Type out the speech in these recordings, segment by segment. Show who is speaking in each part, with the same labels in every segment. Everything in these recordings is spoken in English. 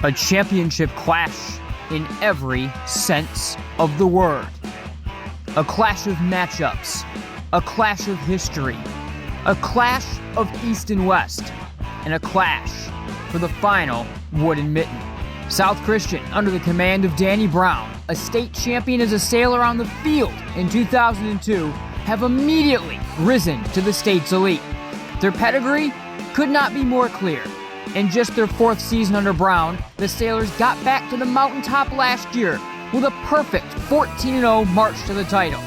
Speaker 1: A championship clash in every sense of the word. A clash of matchups. A clash of history. A clash of East and West. And a clash for the final wooden mitten. South Christian, under the command of Danny Brown, a state champion as a sailor on the field in 2002, have immediately risen to the state's elite. Their pedigree could not be more clear. In just their fourth season under Brown, the Sailors got back to the mountaintop last year with a perfect 14-0 march to the title.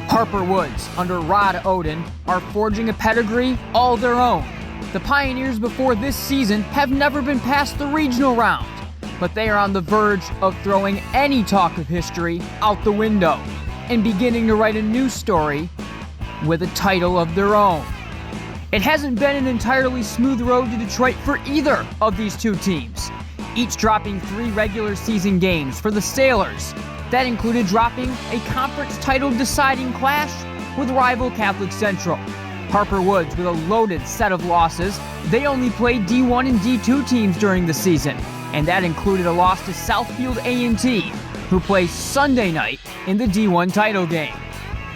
Speaker 1: Harper Woods, under Rod Oden, are forging a pedigree all their own. The Pioneers before this season have never been past the regional round, but they are on the verge of throwing any talk of history out the window and beginning to write a new story with a title of their own. It hasn't been an entirely smooth road to Detroit for either of these two teams, each dropping 3 regular season games for the Sailors. That included dropping a conference title deciding clash with rival Catholic Central. Harper Woods with a loaded set of losses. They only played D1 and D2 teams during the season, and that included a loss to Southfield A&T, who plays Sunday night in the D1 title game.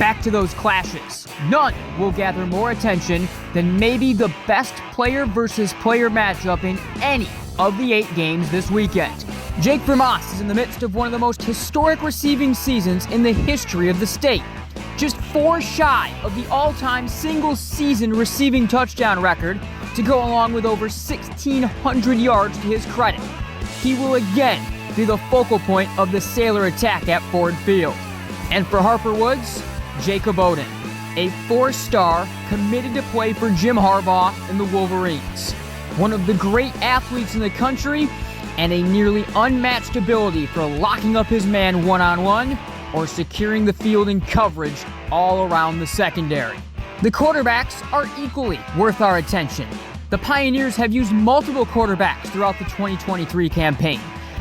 Speaker 1: Back to those clashes. None will gather more attention than maybe the best player versus player matchup in any of the 8 games this weekend. Jake Vermoss is in the midst of one of the most historic receiving seasons in the history of the state. Just 4 shy of the all-time single-season receiving touchdown record to go along with over 1,600 yards to his credit. He will again be the focal point of the Sailor attack at Ford Field. And for Harper Woods, Jacob Oden, a 4-star committed to play for Jim Harbaugh and the Wolverines. One of the great athletes in the country and a nearly unmatched ability for locking up his man one-on-one or securing the field in coverage all around the secondary. The quarterbacks are equally worth our attention. The Pioneers have used multiple quarterbacks throughout the 2023 campaign.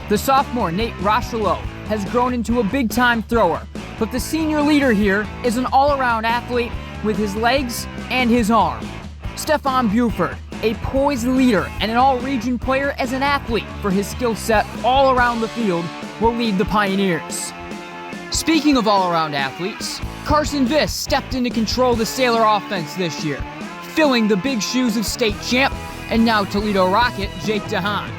Speaker 1: The sophomore Nate Rocheleau has grown into a big-time thrower, but the senior leader here is an all-around athlete with his legs and his arm. Stephon Buford, a poised leader and an all-region player as an athlete for his skill set all around the field, will lead the Pioneers. Speaking of all-around athletes, Carson Viss stepped in to control the Sailor offense this year, filling the big shoes of state champ and now Toledo Rocket Jake DeHaan.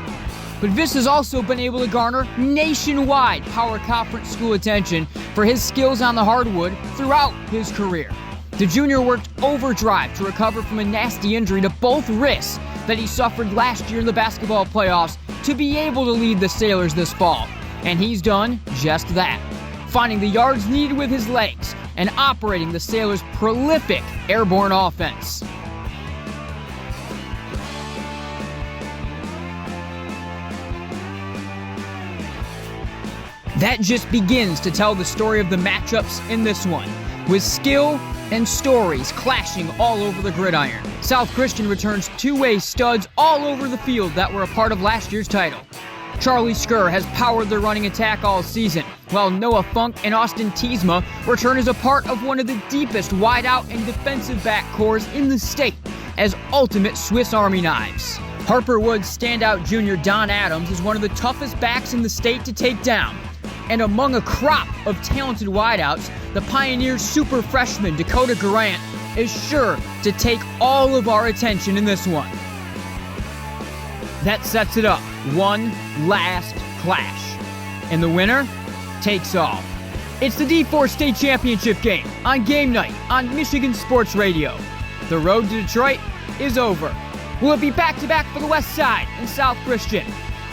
Speaker 1: But Viss has also been able to garner nationwide Power Conference school attention for his skills on the hardwood throughout his career. The junior worked overdrive to recover from a nasty injury to both wrists that he suffered last year in the basketball playoffs to be able to lead the Sailors this fall. And he's done just that, finding the yards needed with his legs and operating the Sailors' prolific airborne offense. That just begins to tell the story of the matchups in this one, with skill and stories clashing all over the gridiron. South Christian returns 2-way studs all over the field that were a part of last year's title. Charlie Skur has powered their running attack all season, while Noah Funk and Austin Tiesma return as a part of one of the deepest wideout and defensive back cores in the state as ultimate Swiss Army knives. Harper Woods standout junior Don Adams is one of the toughest backs in the state to take down. And among a crop of talented wideouts, the Pioneers' super freshman Dakota Garant is sure to take all of our attention in this one. That sets it up. One last clash. And the winner takes all. It's the D4 State Championship game on game night on Michigan Sports Radio. The road to Detroit is over. Will it be back-to-back for the West Side and South Christian?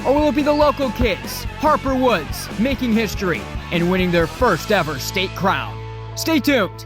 Speaker 1: Or will it be the local kids, Harper Woods, making history and winning their first ever state crown? Stay tuned.